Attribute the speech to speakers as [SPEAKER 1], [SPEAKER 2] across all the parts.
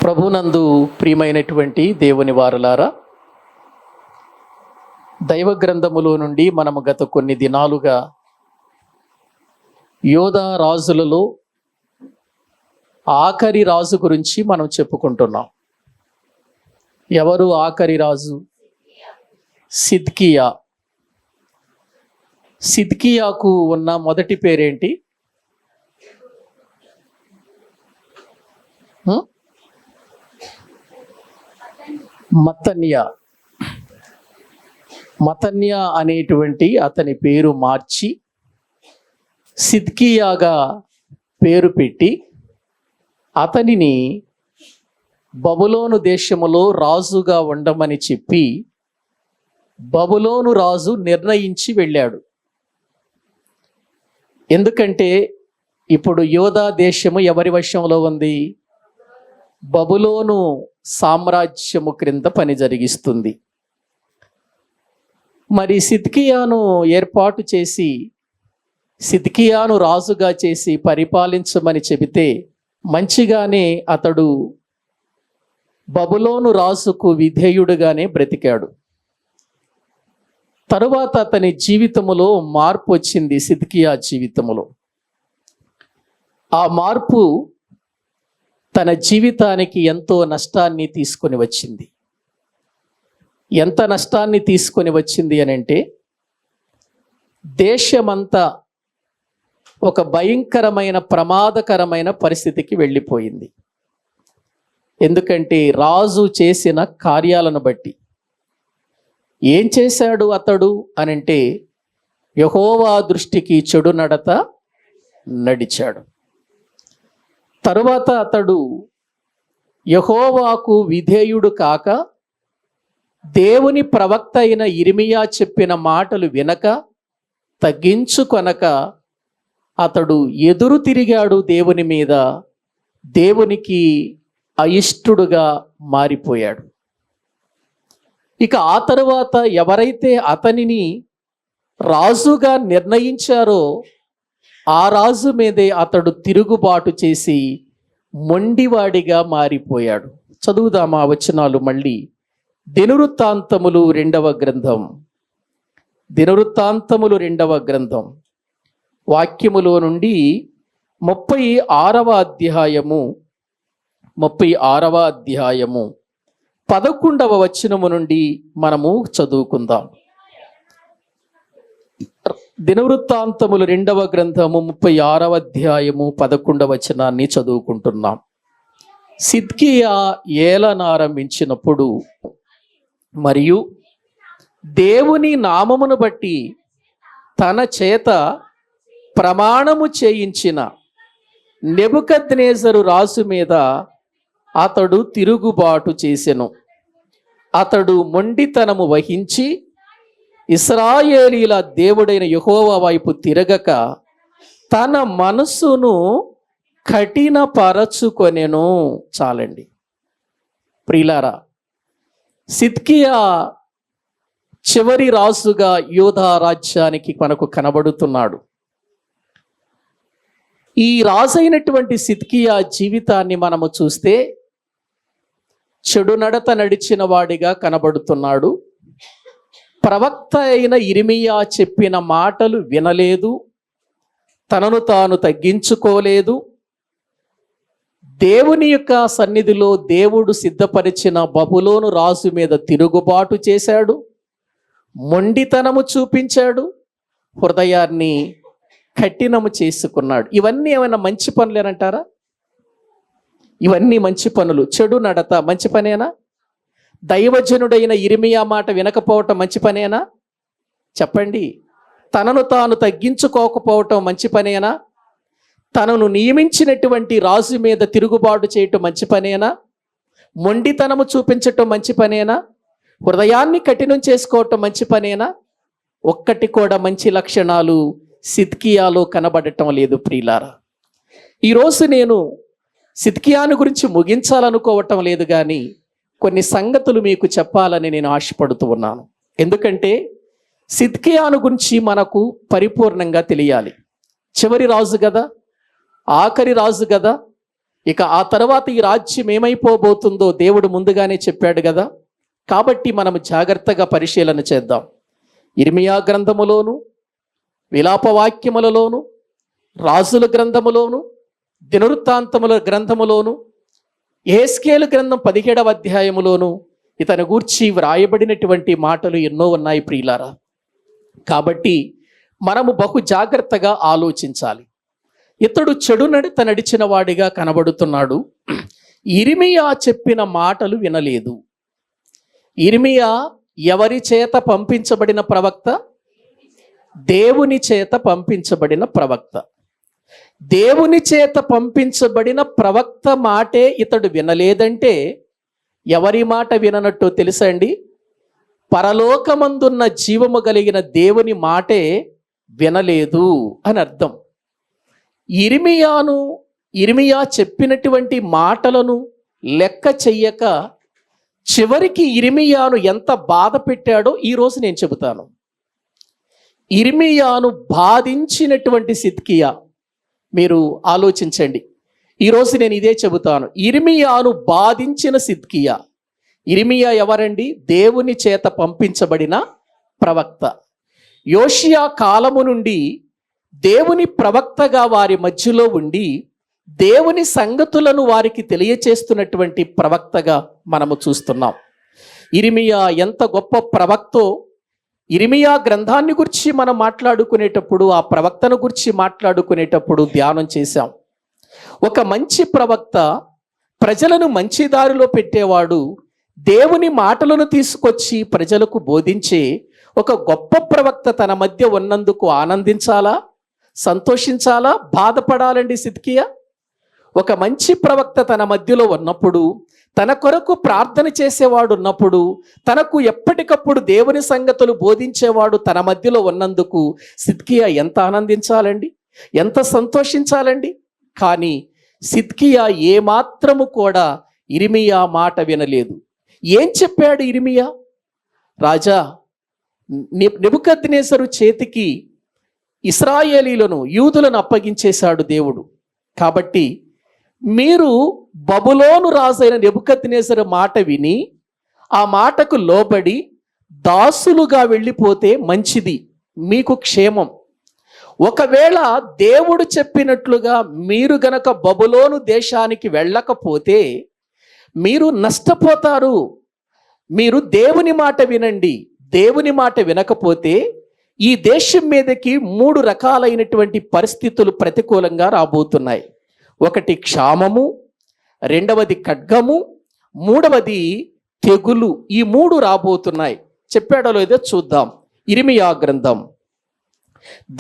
[SPEAKER 1] ప్రభునందు ప్రియమైనటువంటి దేవుని వారలారా, దైవ గ్రంథములో నుండి మనము గత కొన్ని దినాలుగా యోధా రాజులలో ఆఖరి రాజు గురించి మనం చెప్పుకుంటున్నాం. ఎవరు ఆఖరి రాజు? సిద్కియా. సిద్కియాకు ఉన్న మొదటి పేరేంటి? మత్తన్యా. మత్తన్యా అనేటువంటి అతని పేరు మార్చి సిద్కియాగా పేరు పెట్టి అతనిని బబులోను దేశములో రాజుగా ఉండమని చెప్పి బబులోను రాజు నిర్ణయించి వెళ్ళాడు. ఎందుకంటే ఇప్పుడు యోధా దేశము ఎవరి వశంలో ఉంది? బబులోను సామ్రాజ్యము క్రింద పని జరిగిస్తుంది. మరి సిద్కియాను ఏర్పాటు చేసి సిద్కియాను రాజుగా చేసి పరిపాలించమని చెబితే మంచిగానే అతడు బబులోను రాజుకు విధేయుడుగానే బ్రతికాడు. తరువాత అతని జీవితములో మార్పు వచ్చింది. సిద్కియా జీవితములో ఆ మార్పు తన జీవితానికి ఎంతో నష్టాన్ని తీసుకొని వచ్చింది. ఎంత నష్టాన్ని తీసుకొని వచ్చింది అని అంటే, దేశమంతా ఒక భయంకరమైన ప్రమాదకరమైన పరిస్థితికి వెళ్ళిపోయింది. ఎందుకంటే రాజు చేసిన కార్యాలను బట్టి. ఏం చేశాడు అతడు అనంటే, యెహోవా దృష్టికి చెడు నడత నడిచాడు. తరువాత అతడు యెహోవాకు విధేయుడు కాక దేవుని ప్రవక్త అయిన ఇర్మియా చెప్పిన మాటలు వినక తగ్గించుకొనక అతడు ఎదురు తిరిగాడు దేవుని మీద. దేవునికి అయిష్టుడుగా మారిపోయాడు. ఇక ఆ తరువాత ఎవరైతే అతనిని రాజుగా నిర్ణయించారో ఆ రాజు మీదే అతడు తిరుగుబాటు చేసి మొండివాడిగా మారిపోయాడు. చదువుదామా వచనాలు మళ్ళీ. దినవృత్తాంతములు 2వ గ్రంథం, దినవృత్తాంతములు 2వ గ్రంథం వాక్యములో నుండి 36వ అధ్యాయము 11వ వచనము నుండి మనము చదువుకుందాం. దినవృత్తాంతములు 2వ గ్రంథము 36వ అధ్యాయము 11వ వచనాన్ని చదువుకుంటున్నాం. సిద్కియా ఏలనారంభించినప్పుడు మరియు దేవుని నామమును బట్టి తన చేత ప్రమాణము చేయించిన నెబుకద్నెజరు రాజు మీద అతడు తిరుగుబాటు చేసెను. అతడు మొండితనము వహించి ఇశ్రాయేలీల దేవుడైన యెహోవా వైపు తిరగక తన మనస్సును కఠినపరచుకొనెను. చాలండి ప్రియులారా, సిద్కియా చివరి రాజుగా యోధా రాజ్యానికి మనకు కనబడుతున్నాడు. ఈ రాజైనటువంటి సిద్కియా జీవితాన్ని మనము చూస్తే చెడు నడత నడిచిన వాడిగా కనబడుతున్నాడు. ప్రవక్త అయిన ఇర్మియా చెప్పిన మాటలు వినలేదు, తనను తాను తగ్గించుకోలేదు. దేవుని యొక్క సన్నిధిలో దేవుడు సిద్ధపరిచిన బబులోను రాజు మీద తిరుగుబాటు చేశాడు, మొండితనము చూపించాడు, హృదయాన్ని కఠినము చేసుకున్నాడు. ఇవన్నీ ఏమైనా మంచి పనులేనంటారా? ఇవన్నీ మంచి పనులు. చెడు నడత మంచి పనేనా? దైవజనుడైన ఇర్మియా మాట వినకపోవటం మంచి పనేనా? చెప్పండి. తనను తాను తగ్గించుకోకపోవటం మంచి పనేనా? తనను నియమించినటువంటి రాజు మీద తిరుగుబాటు చేయటం మంచి పనేనా? మొండితనము చూపించటం మంచి పనేనా? హృదయాన్ని కఠినం చేసుకోవటం మంచి పనేనా? ఒక్కటి కూడా మంచి లక్షణాలు సిద్కియాలో కనబడటం లేదు ప్రియులారా. ఈరోజు నేను సిద్కియాను గురించి ముగించాలనుకోవటం లేదు, కానీ కొన్ని సంగతులు మీకు చెప్పాలని నేను ఆశపడుతూ ఉన్నాను. ఎందుకంటే సిద్కియాను గురించి మనకు పరిపూర్ణంగా తెలియాలి. చివరి రాజు కదా, ఆఖరి రాజు కదా. ఇక ఆ తర్వాత ఈ రాజ్యం ఏమైపోబోతుందో దేవుడు ముందుగానే చెప్పాడు కదా. కాబట్టి మనము జాగ్రత్తగా పరిశీలన చేద్దాం. ఇర్మియా గ్రంథములోను, విలాపవాక్యములలోను, రాజుల గ్రంథములోను, దినవృత్తాంతముల గ్రంథములోను, యెహెజ్కేలు గ్రంథం 17వ అధ్యాయములోను ఇతని గూర్చి వ్రాయబడినటువంటి మాటలు ఎన్నో ఉన్నాయి ప్రియులారా. కాబట్టి మనము బహు జాగ్రత్తగా ఆలోచించాలి. ఇతడు చెడు నడత నడిచిన వాడిగా కనబడుతున్నాడు. ఇర్మియా చెప్పిన మాటలు వినలేదు. ఇర్మియా ఎవరి చేత పంపించబడిన ప్రవక్త? దేవుని చేత పంపించబడిన ప్రవక్త. దేవుని చేత పంపించబడిన ప్రవక్త మాటే ఇతడు వినలేదంటే ఎవరి మాట విననట్టు తెలుసా అండి? పరలోకమందున్న జీవము కలిగిన దేవుని మాటే వినలేదు అని అర్థం. ఇర్మియా చెప్పినటువంటి మాటలను లెక్క చెయ్యక చివరికి ఇర్మియాను ఎంత బాధ పెట్టాడో ఈరోజు నేను చెబుతాను. ఇర్మియాను బాధించినటువంటి సిద్కియా మీరు ఆలోచించండి. ఈరోజు నేను ఇదే చెబుతాను. ఇర్మియాను బాధించిన సిద్కియా. ఇర్మియా ఎవరండి? దేవుని చేత పంపించబడిన ప్రవక్త. యోషియా కాలము నుండి దేవుని ప్రవక్తగా వారి మధ్యలో ఉండి దేవుని సంగతులను వారికి తెలియచేస్తున్నటువంటి ప్రవక్తగా మనము చూస్తున్నాం. ఇర్మియా ఎంత గొప్ప ప్రవక్తో ఇర్మియా గ్రంథాన్ని గురించి మనం మాట్లాడుకునేటప్పుడు, ఆ ప్రవక్తను గురించి మాట్లాడుకునేటప్పుడు ధ్యానం చేశాం. ఒక మంచి ప్రవక్త ప్రజలను మంచి దారిలో పెట్టేవాడు, దేవుని మాటలను తీసుకొచ్చి ప్రజలకు బోధించే ఒక గొప్ప ప్రవక్త తన మధ్య ఉన్నందుకు ఆనందించాలా, సంతోషించాలా, బాధపడాలండి సిద్కియా? ఒక మంచి ప్రవక్త తన మధ్యలో ఉన్నప్పుడు, తన కొరకు ప్రార్థన చేసేవాడు ఉన్నప్పుడు, తనకు ఎప్పటికప్పుడు దేవుని సంగతులు బోధించేవాడు తన మధ్యలో ఉన్నందుకు సిద్కియా ఎంత ఆనందించాలండి, ఎంత సంతోషించాలండి. కానీ సిద్కియా ఏమాత్రము కూడా ఇర్మియా మాట వినలేదు. ఏం చెప్పాడు ఇర్మియా? రాజా, నెబుకద్నెజరు చేతికి ఇశ్రాయేలీలను, యూదులను అప్పగించేశాడు దేవుడు. కాబట్టి మీరు బబులోను రాజైన నెబుకద్నెజరు మాట విని ఆ మాటకు లోబడి దాసులుగా వెళ్ళిపోతే మంచిది, మీకు క్షేమం. ఒకవేళ దేవుడు చెప్పినట్లుగా మీరు గనక బబులోను దేశానికి వెళ్ళకపోతే మీరు నష్టపోతారు. మీరు దేవుని మాట వినండి. దేవుని మాట వినకపోతే ఈ దేశం మీదకి 3 రకాలైనటువంటి పరిస్థితులు ప్రతికూలంగా రాబోతున్నాయి. ఒకటి క్షామము, రెండవది ఖడ్గము, మూడవది తెగులు. ఈ 3 రాబోతున్నాయి. చెప్పాడో లేదో చూద్దాం. ఇర్మియా గ్రంథం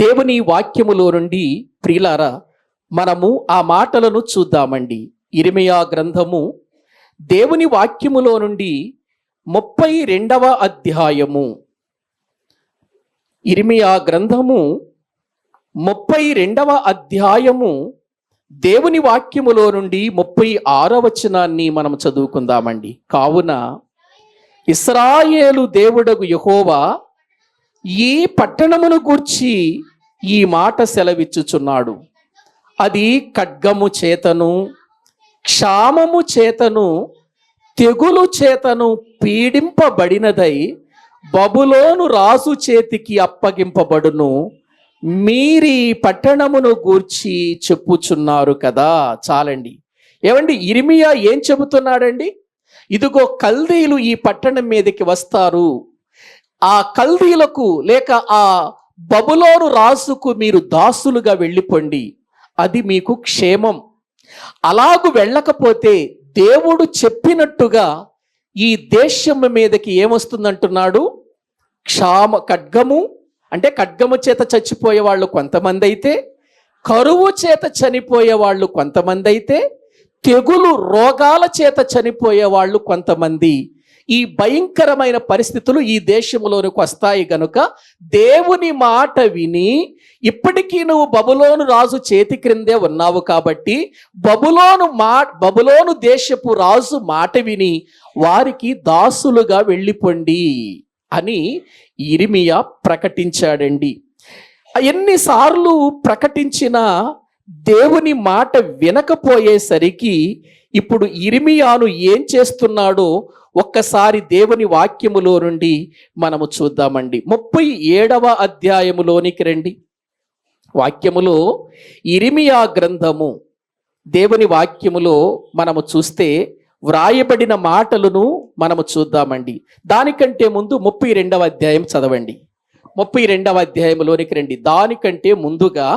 [SPEAKER 1] దేవుని వాక్యములో నుండి ప్రియులారా మనము ఆ మాటలను చూద్దామండి. ఇర్మియా గ్రంథము దేవుని వాక్యములో నుండి 32వ అధ్యాయము. ఇర్మియా గ్రంథము 32వ అధ్యాయము దేవుని వాక్యములో నుండి 36వ వచనాన్ని మనం చదువుకుందామండి. కావున ఇశ్రాయేలు దేవుడగు యెహోవా ఈ పట్టణమును గూర్చి ఈ మాట సెలవిచ్చుచున్నాడు. అది ఖడ్గము చేతను, క్షామము చేతను, తెగులు చేతను పీడింపబడినదై బబులోను రాజు చేతికి అప్పగింపబడును. మీరీ పట్టణమును గూర్చి చెప్పుచున్నారు కదా. చాలండి. ఏమండి, ఇర్మియా ఏం చెబుతున్నాడండి? ఇదిగో కల్దీయులు ఈ పట్టణం మీదకి వస్తారు. ఆ కల్దీయులకు లేక ఆ బబులోను రాజుకు మీరు దాసులుగా వెళ్ళిపోండి, అది మీకు క్షేమం. అలాగు వెళ్ళకపోతే దేవుడు చెప్పినట్టుగా ఈ దేశం మీదకి ఏమొస్తుందంటున్నాడు? ఖడ్గము అంటే ఖడ్గము చేత చచ్చిపోయే వాళ్ళు కొంతమంది అయితే, కరువు చేత చనిపోయే వాళ్ళు కొంతమంది అయితే, తెగులు రోగాల చేత చనిపోయే వాళ్ళు కొంతమంది. ఈ భయంకరమైన పరిస్థితులు ఈ దేశంలోనికి వస్తాయి గనుక దేవుని మాట విని, ఇప్పటికీ నువ్వు బబులోను రాజు చేతి క్రిందే ఉన్నావు కాబట్టి బబులోను దేశపు రాజు మాట విని వారికి దాసులుగా వెళ్ళిపోండి అని ఇర్మియా ప్రకటించాడండి. ఎన్నిసార్లు ప్రకటించినా దేవుని మాట వినకపోయేసరికి ఇప్పుడు ఇర్మియాను ఏం చేస్తున్నాడో ఒక్కసారి దేవుని వాక్యములో నుండి మనము చూద్దామండి. 37వ అధ్యాయములోనికి రండి. వాక్యములో ఇర్మియా గ్రంథము దేవుని వాక్యములో మనము చూస్తే వ్రాయబడిన మాటలను మనము చూద్దామండి. దానికంటే ముందు 32వ అధ్యాయం చదవండి. 32వ అధ్యాయంలోనికి రండి. దానికంటే ముందుగా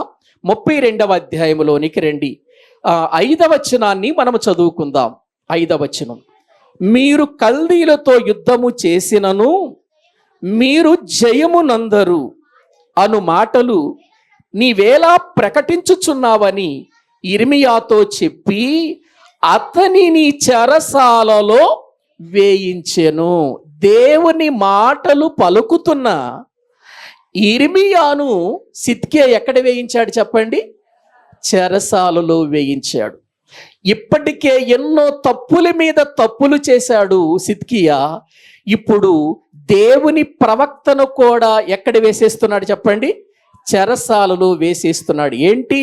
[SPEAKER 1] 32వ అధ్యాయంలోనికి రండి. 5వ వచనాన్ని మనము చదువుకుందాం. 5వ వచనం, మీరు కల్దీలతో యుద్ధము చేసినను మీరు జయమునందరు అను మాటలు నీవేలా ప్రకటించుచున్నావని ఇర్మియాతో చెప్పి అతనిని చెరసాలలో వేయించెను. దేవుని మాటలు పలుకుతున్న ఇర్మియాను సిద్కియా ఎక్కడ వేయించాడు చెప్పండి? చెరసాలలో వేయించాడు. ఇప్పటికే ఎన్నో తప్పుల మీద తప్పులు చేశాడు సిద్కియా. ఇప్పుడు దేవుని ప్రవక్తను కూడా ఎక్కడ వేసేస్తున్నాడు చెప్పండి? చెరసాలలో వేసేస్తున్నాడు. ఏంటి?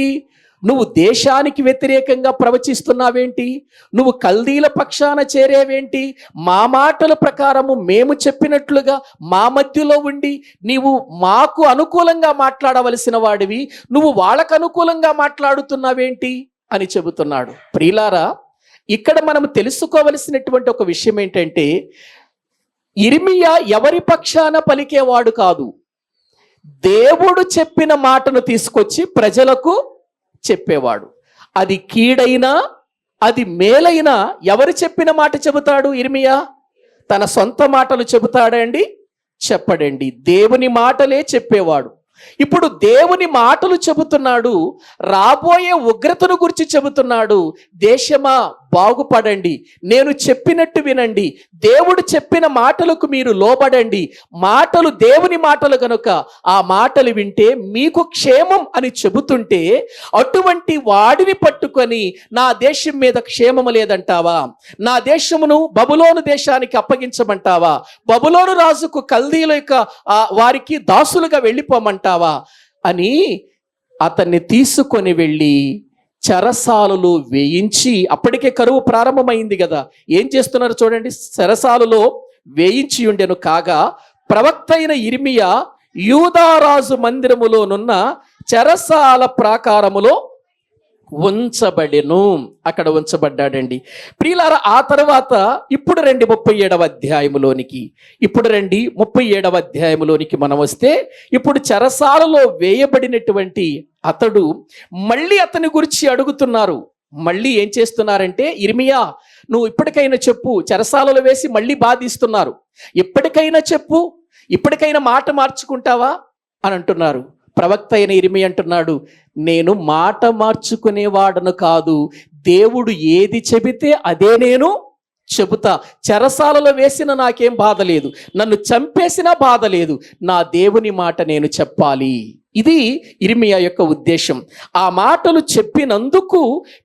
[SPEAKER 1] నువ్వు దేశానికి వ్యతిరేకంగా ప్రవచిస్తున్నావేంటి? నువ్వు కల్దీల పక్షాన చేరేవేంటి? మా మాటల ప్రకారము మేము చెప్పినట్లుగా మా మధ్యలో ఉండి నీవు మాకు అనుకూలంగా మాట్లాడవలసిన వాడివి, నువ్వు వాళ్ళకు అనుకూలంగా మాట్లాడుతున్నావేంటి అని చెబుతున్నాడు. ప్రియులారా, ఇక్కడ మనం తెలుసుకోవలసినటువంటి ఒక విషయం ఏంటంటే, ఇర్మియా ఎవరి పక్షాన పలికేవాడు కాదు. దేవుడు చెప్పిన మాటను తీసుకొచ్చి ప్రజలకు చెప్పేవాడు. అది కీడైనా అది మేలైనా ఎవరు చెప్పిన మాట చెబుతాడు ఇర్మియా? తన సొంత మాటలు చెబుతాడండి? చెప్పడండి. దేవుని మాటలే చెప్పేవాడు. ఇప్పుడు దేవుని మాటలు చెబుతున్నాడు, రాబోయే ఉగ్రతను గురించి చెబుతున్నాడు. దేశమా బాగుపడండి, నేను చెప్పినట్టు వినండి, దేవుడు చెప్పిన మాటలకు మీరు లోబడండి. మాటలు దేవుని మాటలు కనుక ఆ మాటలు వింటే మీకు క్షేమం అని చెబుతుంటే అటువంటి వాడిని పట్టుకొని నా దేశం మీద క్షేమము లేదంటావా? నా దేశమును బబులోను దేశానికి అప్పగించమంటావా? బబులోను రాజుకు కల్దీల యొక్క వారికి దాసులుగా వెళ్ళిపోమంటావా అని అతన్ని తీసుకొని వెళ్ళి చెరసాలలో వేయించి, అప్పటికే కరువు ప్రారంభమైంది కదా, ఏం చేస్తున్నారు చూడండి. చెరసాలలో వేయించి ఉండెను. కాగా ప్రవక్త అయిన ఇర్మియా యూదారాజు మందిరములోనున్న చెరసాల ప్రాకారములో ఉంచబడెను. అక్కడ ఉంచబడ్డాడండి. ప్రియులారా, ఆ తర్వాత ఇప్పుడు రండి 37వ అధ్యాయములోనికి. ఇప్పుడు రండి 37వ అధ్యాయములోనికి మనం వస్తే, ఇప్పుడు చెరసాలలో వేయబడినటువంటి అతడు మళ్ళీ అతని గురించి అడుగుతున్నారు. మళ్ళీ ఏం చేస్తున్నారంటే, ఇర్మియా నువ్వు ఇప్పటికైనా చెప్పు, చెరసాలలో వేసి మళ్ళీ బాధిస్తున్నారు, ఇప్పటికైనా చెప్పు, ఇప్పటికైనా మాట మార్చుకుంటావా అని అంటున్నారు. ప్రవక్త అయిన ఇర్మియా అంటున్నాడు, నేను మాట మార్చుకునేవాడను కాదు, దేవుడు ఏది చెబితే అదే నేను చెబుతా. చెరసాలలో వేసిన నాకేం బాధ లేదు, నన్ను చంపేసినా బాధ లేదు, నా దేవుని మాట నేను చెప్పాలి. ఇది ఇర్మియా యొక్క ఉద్దేశం. ఆ మాటలు చెప్పినందుకు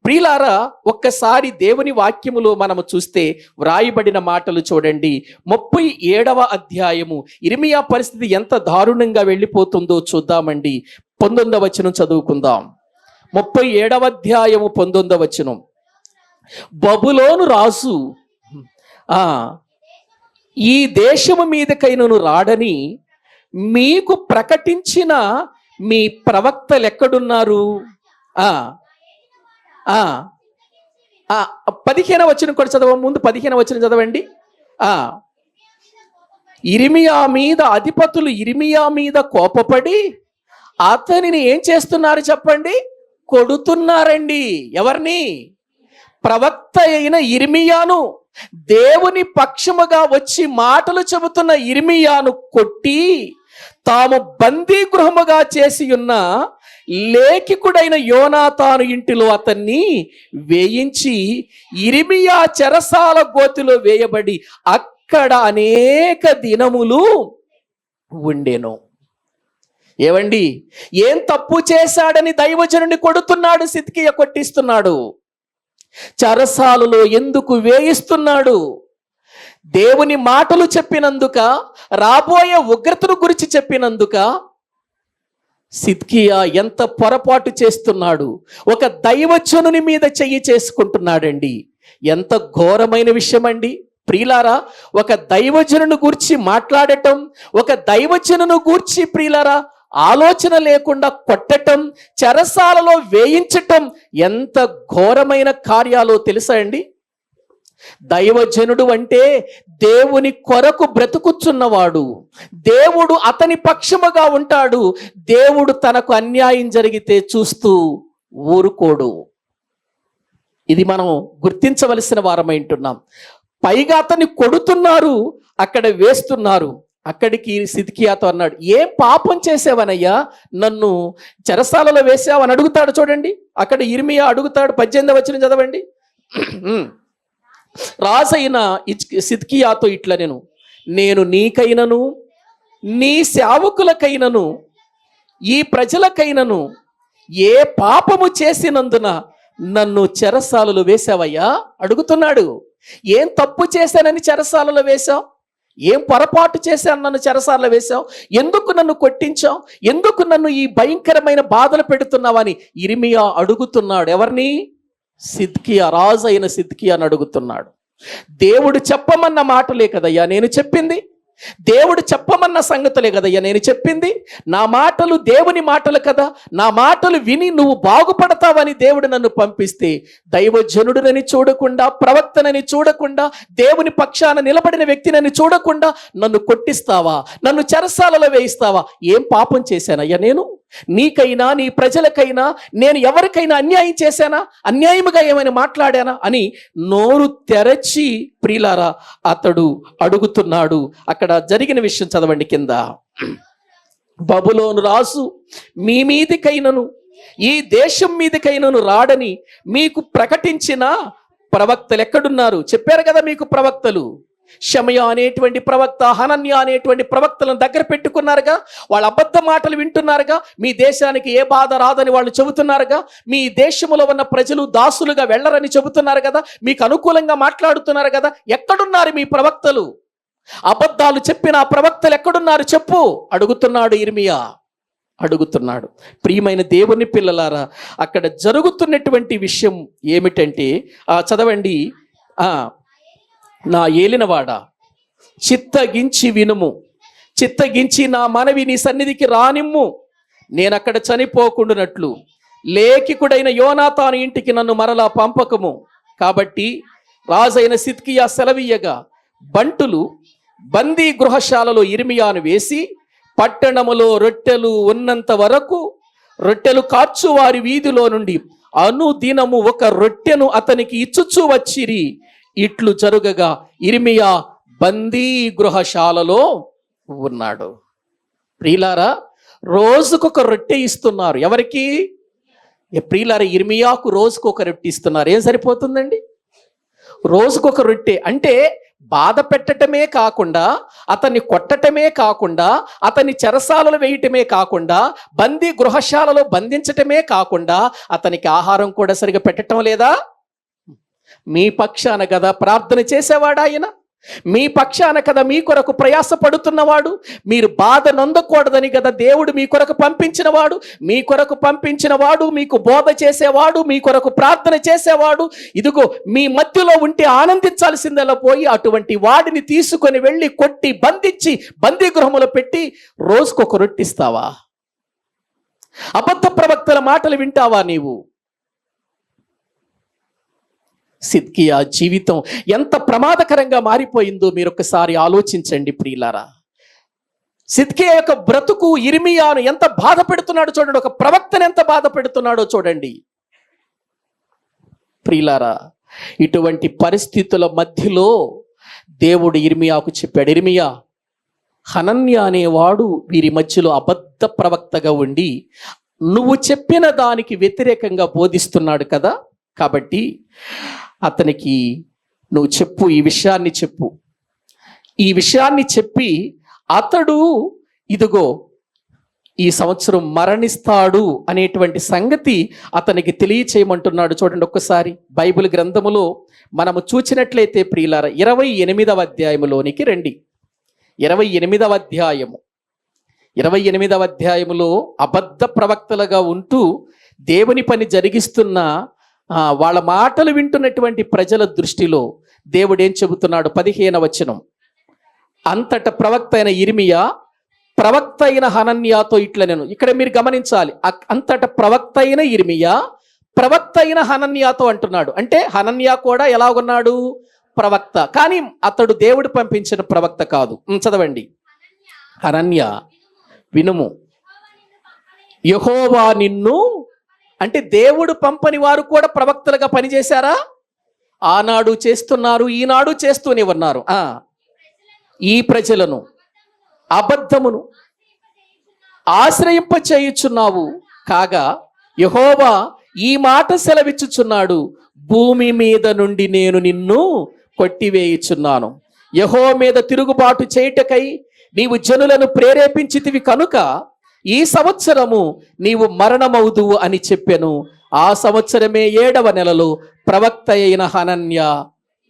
[SPEAKER 1] ప్రియులారా, ఒక్కసారి దేవుని వాక్యములో మనము చూస్తే వ్రాయబడిన మాటలు చూడండి. 37వ అధ్యాయము. ఇర్మియా పరిస్థితి ఎంత దారుణంగా వెళ్ళిపోతుందో చూద్దామండి. 19వ వచనం చదువుకుందాం. 37వ అధ్యాయము 19వ వచనం. బబులోను రాజు ఈ దేశము మీదకైనను రాడని మీకు ప్రకటించిన మీ ప్రవక్తలు ఎక్కడున్నారు? 15వ వచనం కూడా చదవ, ముందు 15వ వచనం చదవండి. ఇర్మియా మీద అధిపతులు ఇర్మియా మీద కోపపడి అతనిని ఏం చేస్తున్నారు చెప్పండి? కొడుతున్నారండి. ఎవరిని? ప్రవక్త అయిన ఇర్మియాను. దేవుని పక్షముగా వచ్చి మాటలు చెబుతున్న ఇర్మియాను కొట్టి తాము బందీ గృహముగా చేసి ఉన్న లేఖికుడైన యోనాతాను ఇంటిలో అతన్ని వేయించి ఇర్మియా చెరసాల గోతిలో వేయబడి అక్కడ అనేక దినములు ఉండెను. ఏవండి, ఏం తప్పు చేశాడని దైవజనుని కొడుతున్నాడు సిద్కియా, కొట్టిస్తున్నాడు. చెరసాలలో ఎందుకు వేయిస్తున్నాడు? దేవుని మాటలు చెప్పినందుక, రాబోయే ఉగ్రతను గురించి చెప్పినందుక, సిద్కియా ఎంత పొరపాటు చేస్తున్నాడు, ఒక దైవజనుని మీద చెయ్యి చేసుకుంటున్నాడండి. ఎంత ఘోరమైన విషయం అండి ప్రియులారా. ఒక దైవజనుని గూర్చి మాట్లాడటం, ఒక దైవజనుని గూర్చి ప్రియులారా ఆలోచన లేకుండా కొట్టటం, చెరసాలలో వేయించటం ఎంత ఘోరమైన కార్యాలో తెలుసా అండి. దైవజనుడు అంటే దేవుని కొరకు బ్రతుకుచున్నవాడు, దేవుడు అతని పక్షముగా ఉంటాడు. దేవుడు తనకు అన్యాయం జరిగితే చూస్తూ ఊరుకోడు. ఇది మనం గుర్తించవలసిన వారమై ఉంటున్నాం. పైగా అతన్ని కొడుతున్నారు, అక్కడ వేస్తున్నారు. అక్కడికి సిద్కియాతో అన్నాడు, ఏం పాపం చేసావనయ్యా నన్ను చెరసాలలో వేసావని అడుగుతాడు. చూడండి అక్కడ ఇర్మియా అడుగుతాడు. 18వ వచనం చదవండి. రాజైన సిద్కియాతో ఇట్లా నేను నీకైనను నీ సేవకులకైనను ఈ ప్రజలకైనను ఏ పాపము చేసినందున నన్ను చెరసాలలో వేసావయ్యా అడుగుతున్నాడు. ఏం తప్పు చేశానని చెరసాలలో వేశావు? ఏం పొరపాటు చేశాను నన్ను చెరసాలలో వేశావు? ఎందుకు నన్ను కొట్టించావు? ఎందుకు నన్ను ఈ భయంకరమైన బాధలు పెడుతున్నావని ఇర్మియా అడుగుతున్నాడు. ఎవరిని? సిద్కియా, రాజు అయిన సిద్కియాని అడుగుతున్నాడు. దేవుడు చెప్పమన్న మాటలే కదయ్యా నేను చెప్పింది, దేవుడు చెప్పమన్న సంగతులే కదయ్యా నేను చెప్పింది. నా మాటలు దేవుని మాటలు కదా, నా మాటలు విని నువ్వు బాగుపడతావని దేవుడు నన్ను పంపిస్తే దైవజనుడినని చూడకుండా, ప్రవక్తనని చూడకుండా, దేవుని పక్షాన నిలబడిన వ్యక్తినని చూడకుండా నన్ను కొట్టిస్తావా, నన్ను చెరసాలలో వేయిస్తావా? ఏం పాపం చేశానయ్యా నేను? నీకైనా నీ ప్రజలకైనా నేను ఎవరికైనా అన్యాయం చేశానా? అన్యాయముగా ఏమైనా మాట్లాడానా అని నోరు తెరచి ప్రియులారా అతడు అడుగుతున్నాడు. అక్కడ జరిగిన విషయం చదవండి కింద. బబులోను రాజు మీ మీదికైనను ఈ దేశం మీదికైనను రాడని మీకు ప్రకటించిన ప్రవక్తలు ఎక్కడున్నారు? చెప్పారు కదా మీకు ప్రవక్తలు. షమయా అనేటువంటి ప్రవక్త, హనన్య అనేటువంటి ప్రవక్తలను దగ్గర పెట్టుకున్నారుగా. వాళ్ళు అబద్ధ మాటలు వింటున్నారుగా. మీ దేశానికి ఏ బాధ రాదని వాళ్ళు చెబుతున్నారుగా. మీ దేశంలో ఉన్న ప్రజలు దాసులుగా వెళ్ళరని చెబుతున్నారు కదా. మీకు అనుకూలంగా మాట్లాడుతున్నారు కదా. ఎక్కడున్నారు మీ ప్రవక్తలు? అబద్ధాలు చెప్పిన ఆ ప్రవక్తలు ఎక్కడున్నారు చెప్పు అడుగుతున్నాడు ఇర్మియా. అడుగుతున్నాడు. ప్రియమైన దేవుని పిల్లలారా, అక్కడ జరుగుతున్నటువంటి విషయం ఏమిటంటే చదవండి. నా ఏలినవాడా చిత్తగించి వినుము, చిత్తగించి నా మనవి నీ సన్నిధికి రానిమ్ము. నేనక్కడ చనిపోకుండానట్లు లేఖికుడైన యోనాతాను ఇంటికి నన్ను మరలా పంపకము. కాబట్టి రాజైన సిద్కియా సెలవీయగా బంటులు బందీ గృహశాలలో ఇర్మియాను వేసి పట్టణములో రొట్టెలు ఉన్నంత వరకు రొట్టెలు కార్చు వారి వీధిలో నుండి అనుదినము ఒక రొట్టెను అతనికి ఇచ్చుచూ వచ్చిరి. ఇట్లు జరుగగా ఇర్మియా బందీ గృహశాలలో ఉన్నాడు. ప్రియులారా రోజుకొక రొట్టె ఇస్తున్నారు. ఎవరికి? ప్రియులారా ఇర్మియాకు రోజుకొక రొట్టె ఇస్తున్నారు. ఏం సరిపోతుందండి? రోజుకొక రొట్టె అంటే బాధ పెట్టటమే కాకుండా, అతన్ని కొట్టటమే కాకుండా, అతన్ని చెరసాలలో వేయటమే కాకుండా, బందీ గృహశాలలో బంధించటమే కాకుండా అతనికి ఆహారం కూడా సరిగా పెట్టడం లేదా? మీ పక్షాన కదా ప్రార్థన చేసేవాడు ఆయన. మీ పక్షాన కదా మీ కొరకు ప్రయాసపడుతున్నవాడు. మీరు బాధ నొందకూడదని కదా దేవుడు మీ కొరకు పంపించినవాడు. మీ కొరకు పంపించినవాడు, మీకు బోధ చేసేవాడు, మీ కొరకు ప్రార్థన చేసేవాడు. ఇదిగో మీ మధ్యలో ఉంటే ఆనందించాల్సిందలా పోయి అటువంటి వాడిని తీసుకొని వెళ్ళి కొట్టి బంధించి బందీ గృహములో పెట్టి రోజుకొక రొట్టిస్తావా? అబద్ధ ప్రవక్తల మాటలు వింటావా నీవు? సిద్కియా జీవితం ఎంత ప్రమాదకరంగా మారిపోయిందో మీరు ఒకసారి ఆలోచించండి ప్రియులారా. సిద్కియా యొక్క బ్రతుకు ఇర్మియాను ఎంత బాధ పెడుతున్నాడో చూడండి. ఒక ప్రవక్తను ఎంత బాధ పెడుతున్నాడో చూడండి ప్రియులారా. ఇటువంటి పరిస్థితుల మధ్యలో దేవుడు ఇర్మియాకు చెప్పాడు, ఇర్మియా హనన్య అనేవాడు వీరి మధ్యలో అబద్ధ ప్రవక్తగా ఉండి నువ్వు చెప్పిన దానికి వ్యతిరేకంగా బోధిస్తున్నాడు కదా. కాబట్టి అతనికి నువ్వు చెప్పు, ఈ విషయాన్ని చెప్పు. ఈ విషయాన్ని చెప్పి అతడు ఇదిగో ఈ సంవత్సరం మరణిస్తాడు అనేటువంటి సంగతి అతనికి తెలియచేయమంటున్నాడు. చూడండి ఒక్కసారి బైబిల్ గ్రంథములో మనము చూచినట్లయితే ప్రియులారా 28వ అధ్యాయములోనికి రండి. 28వ అధ్యాయము 28వ అధ్యాయములో అబద్ధ ప్రవక్తలుగా ఉంటూ దేవుని పని జరిగిస్తున్న వాళ్ళ మాటలు వింటున్నటువంటి ప్రజల దృష్టిలో దేవుడు ఏం చెబుతున్నాడు? 15వ వచనం. అంతట ప్రవక్త అయిన ఇర్మియా ప్రవక్త అయిన హనన్యాతో ఇట్లా, నేను ఇక్కడ మీరు గమనించాలి, అంతట ప్రవక్త అయిన ఇర్మియా ప్రవక్త అయిన హనన్యాతో అంటున్నాడు. అంటే హనన్యా కూడా ఎలాగున్నాడు? ప్రవక్త, కానీ అతడు దేవుడు పంపించిన ప్రవక్త కాదు. చదవండి. హనన్యా వినుము, యెహోవా నిన్ను, అంటే దేవుడు పంపని వారు కూడా ప్రవక్తలుగా పనిచేశారా? ఆనాడు చేస్తున్నారు, ఈనాడు చేస్తూనే ఉన్నారు. ఈ ప్రజలను అబద్ధమును ఆశ్రయింపచేయుచున్నావు కాగా యెహోవా ఈ మాట సెలవిచ్చుచున్నాడు, భూమి మీద నుండి నేను నిన్ను కొట్టివేయుచున్నాను. యెహోవా మీద తిరుగుబాటు చేయుటకై నీవు జనులను ప్రేరేపించితివి కనుక ఈ సంవత్సరము నీవు మరణమవుదువు అని చెప్పెను. ఆ సంవత్సరమే 7వ నెలలో ప్రవక్త అయిన హనన్యా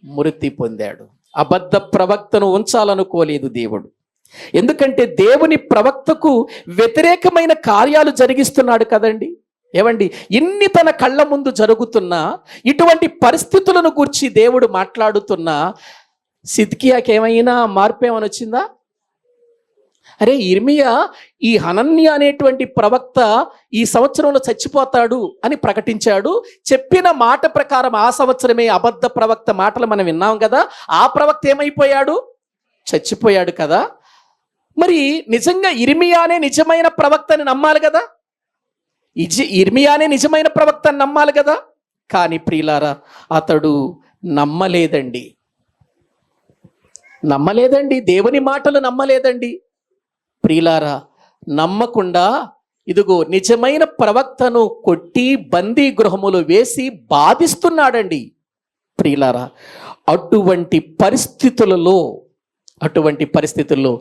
[SPEAKER 1] మృతి పొందాడు. అబద్ధ ప్రవక్తను ఉంచాలనుకోలేదు దేవుడు. ఎందుకంటే దేవుని ప్రవక్తకు వ్యతిరేకమైన కార్యాలు జరిగిస్తున్నాడు కదండి. ఏమండి, ఇన్ని తన కళ్ళ ముందు జరుగుతున్నా, ఇటువంటి పరిస్థితులను గురించి దేవుడు మాట్లాడుతున్నా సిద్కియాకి ఏమైనా మార్పు ఏమైనా వచ్చిందా? అరే, ఇర్మియా ఈ హనన్యా అనేటువంటి ప్రవక్త ఈ సంవత్సరంలో చచ్చిపోతాడు అని ప్రకటించాడు. చెప్పిన మాట ప్రకారం ఆ సంవత్సరమే అబద్ధ ప్రవక్త మాటలు మనం విన్నాం కదా. ఆ ప్రవక్త ఏమైపోయాడు? చచ్చిపోయాడు కదా. మరి నిజంగా ఇర్మియానే నిజమైన ప్రవక్తని నమ్మాలి కదా. ఇర్మియానే నిజమైన ప్రవక్తని నమ్మాలి కదా. కానీ ప్రియులారా, అతడు నమ్మలేదండి. దేవుని మాటలు నమ్మలేదండి. ప్రియులారా, నమ్మకుండా ఇదిగో నిజమైన ప్రవక్తను కొట్టి బందీ గృహములో వేసి బాధిస్తున్నాడండి. ప్రియులారా, అటువంటి పరిస్థితుల్లో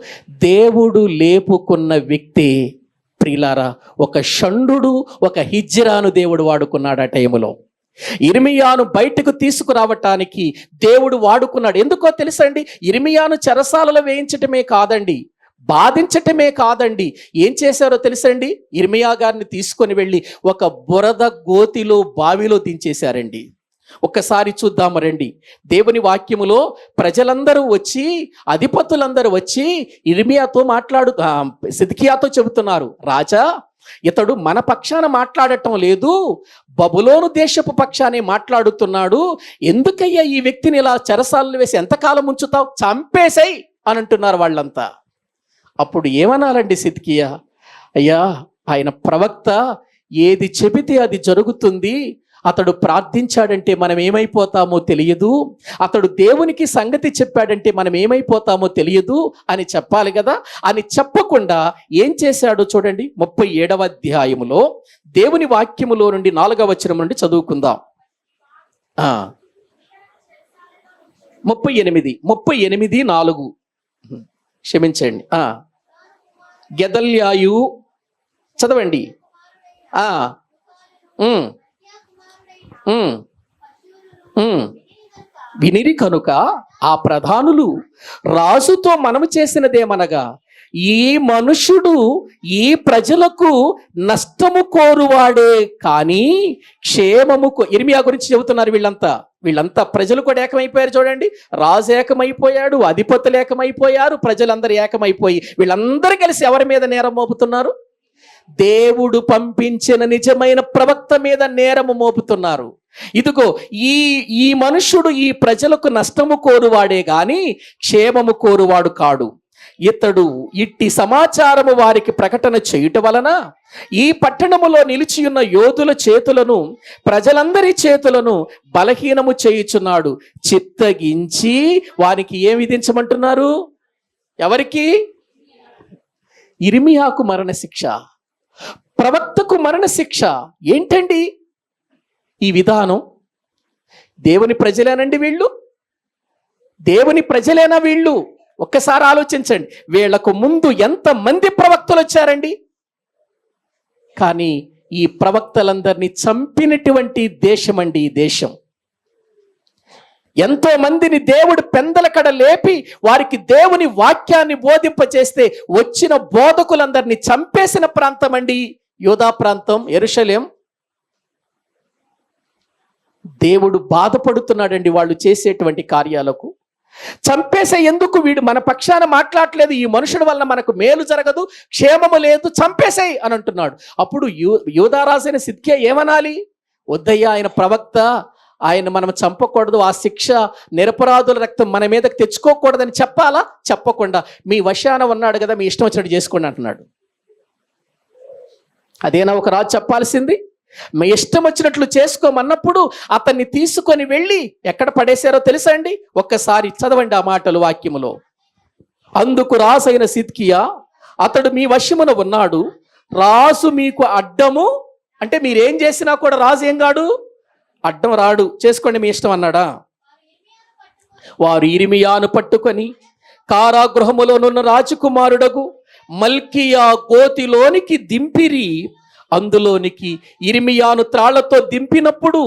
[SPEAKER 1] దేవుడు లేపుకున్న వ్యక్తి ప్రియులారా, ఒక షండు, ఒక హిజ్రాను దేవుడు వాడుకున్నాడు. ఆ టైములో ఇర్మియాను బయటకు తీసుకురావటానికి దేవుడు వాడుకున్నాడు. ఎందుకో తెలుసండి, ఇర్మియాను చెరసాలలో వేయించటమే కాదండి, బాధించటమే కాదండి, ఏం చేశారో తెలుసండి, ఇర్మియా గారిని తీసుకొని వెళ్ళి ఒక బురద గోతిలో బావిలో దించేశారండి. ఒక్కసారి చూద్దాము రండి. దేవుని వాక్యములో ప్రజలందరూ వచ్చి, అధిపతులందరూ వచ్చి ఇర్మియాతో సిద్కియాతో చెబుతున్నారు, రాజా, ఇతడు మన పక్షాన మాట్లాడటం లేదు, బబులోను దేశపు పక్షానే మాట్లాడుతున్నాడు. ఎందుకయ్యా ఈ వ్యక్తిని ఇలా చెరసాలలో వేసి ఎంతకాలం ఉంచుతావు? చంపేసాయి అని అంటున్నారు వాళ్ళంతా. అప్పుడు ఏమనాలండి సిద్కియా? అయ్యా, ఆయన ప్రవక్త ఏది చెబితే అది జరుగుతుంది. అతడు ప్రార్థించాడంటే మనం ఏమైపోతామో తెలియదు, అతడు దేవునికి సంగతి చెప్పాడంటే మనం ఏమైపోతామో తెలియదు అని చెప్పాలి కదా. అని చెప్పకుండా ఏం చేశాడో చూడండి. 37వ అధ్యాయములో దేవుని వాక్యములో నుండి 4వ వచనం నుండి చదువుకుందాం. 38:4 క్షమించండి. గెదల్యాయు చదవండి. వినిరి కనుక ఆ ప్రధానులు రాజుతో మనము చేసినదేమనగా, ఈ మనుషుడు ఈ ప్రజలకు నష్టము కోరువాడే కానీ క్షేమము ఇర్మియా గురించి చెబుతున్నారు. వీళ్ళంతా ప్రజలు కూడా ఏకమైపోయారు. చూడండి, రాజు ఏకమైపోయాడు, అధిపతులు ఏకమైపోయారు, ప్రజలందరూ ఏకమైపోయి వీళ్ళందరూ కలిసి ఎవరి మీద నేరం మోపుతున్నారు? దేవుడు పంపించిన నిజమైన ప్రవక్త మీద నేరము మోపుతున్నారు. ఇదిగో ఈ మనుషుడు ఈ ప్రజలకు నష్టము కోరువాడే గాని క్షేమము కోరువాడు కాడు. ఇతడు ఇట్టి సమాచారము వారికి ప్రకటన చేయుట వలన ఈ పట్టణములో నిలిచియున్న యోధుల చేతులను, ప్రజలందరి చేతులను బలహీనము చేయుచున్నాడు. చిత్తగించి వారికి ఏం విధించమంటున్నారు? ఎవరికి? ఇర్మియాకు మరణశిక్ష, ప్రవక్తకు మరణశిక్ష. ఏంటండి ఈ విధానం? దేవుని ప్రజలేనండి వీళ్ళు? దేవుని ప్రజలేనా వీళ్ళు? ఒక్కసారి ఆలోచించండి. వీళ్లకు ముందు ఎంతమంది ప్రవక్తలు వచ్చారండి? కానీ ఈ ప్రవక్తలందరినీ చంపినటువంటి దేశం అండి ఈ దేశం. ఎంతో మందిని దేవుడు పెందల కడ లేపి వారికి దేవుని వాక్యాన్ని బోధింపచేస్తే వచ్చిన బోధకులందరినీ చంపేసిన ప్రాంతం అండి యూదా ప్రాంతం, యెరూషలేం. దేవుడు బాధపడుతున్నాడండి వాళ్ళు చేసేటువంటి కార్యాలకు. చంపేసే, ఎందుకు వీడు మన పక్షాన మాట్లాడలేదు, ఈ మనుషుడి వల్ల మనకు మేలు జరగదు, క్షేమము లేదు, చంపేసేయి అని అంటున్నాడు. అప్పుడు యూదారాజైన సిద్కియా ఏమనాలి? వద్దయ్యా, ఆయన ప్రవక్త, ఆయన మనం చంపకూడదు, ఆ శిక్ష నిరపరాధుల రక్తం మన మీదకి తెచ్చుకోకూడదని చెప్పాలా? చెప్పకుండా మీ వశాన ఉన్నాడు కదా, మీ ఇష్టం వచ్చినట్టు చేసుకోండి అంటున్నాడు. అదేనా ఒక రాజు చెప్పాల్సింది? మీ ఇష్టం వచ్చినట్లు చేసుకోమన్నప్పుడు అతన్ని తీసుకొని వెళ్ళి ఎక్కడ పడేశారో తెలుసా అండి? ఒక్కసారి చదవండి ఆ మాటలు వాక్యములో. అందుకు రాజైన సిద్కియా, అతడు మీ వశమున ఉన్నాడు, రాజు మీకు అడ్డము, అంటే మీరేం చేసినా కూడా రాజు ఏం కాడు, అడ్డం రాడు, చేసుకోండి మీ ఇష్టం అన్నాడా? వారు ఇర్మియాను పట్టుకొని కారాగృహములోనున్న రాజకుమారుడగు మల్కియా గోతిలోనికి దింపిరి. అందులోనికి ఇర్మియాను త్రాళ్లతో దింపినప్పుడు